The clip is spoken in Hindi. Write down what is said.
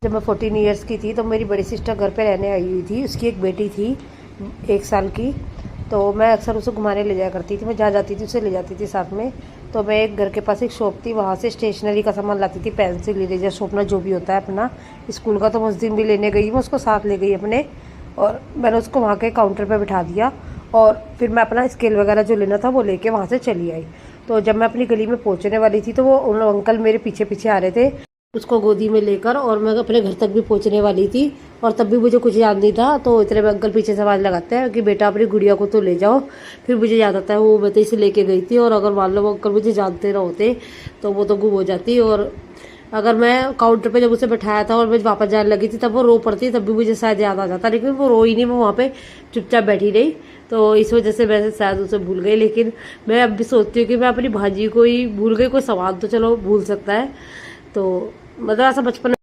जब मैं 14 ईयर्स की थी तो मेरी बड़ी सिस्टर घर पे रहने आई हुई थी। उसकी एक बेटी थी 1 साल की। तो मैं अक्सर उसे घुमाने ले जाया करती थी। मैं जहाँ जाती थी उसे ले जाती थी साथ में। तो मैं एक घर के पास एक शॉप थी, वहाँ से स्टेशनरी का सामान लाती थी, पेंसिल, इरेजर, शार्पनर, जो भी होता है अपना स्कूल का। तो मैं उस दिन भी लेने गई, मैं उसको साथ ले गई अपने, और मैंने उसको वहाँ के काउंटर पर बिठा दिया। और फिर मैं अपना स्केल वगैरह जो लेना था वो लेके वहाँ से चली आई। तो जब मैं अपनी गली में पहुँचने वाली थी तो वो उन अंकल मेरे पीछे पीछे आ रहे थे उसको गोदी में लेकर, और मैं अपने घर तक भी पहुंचने वाली थी। और तब भी मुझे कुछ याद नहीं था। तो इतने में अंकल पीछे से आवाज़ लगाते हैं कि बेटा अपनी गुड़िया को तो ले जाओ। फिर मुझे याद आता है वो मैं तो इसे लेके गई थी, और अगर मान लो वो अंकल मुझे जानते ना होते तो वो तो गुम हो जाती। और अगर मैं काउंटर पे जब उसे बैठाया था और मैं वापस जाने लगी थी तब वो रो पड़ती, तब भी मुझे शायद याद आ जाता, लेकिन वो रोई नहीं, मैं वहाँ पे चुपचाप बैठी रही। तो इस वजह से मैं शायद उसे भूल गई। लेकिन मैं अब भी सोचती हूँ कि मैं अपनी भाजी को ही भूल गई, कोई सामान तो चलो भूल सकता है। तो मतलब ऐसा बचपन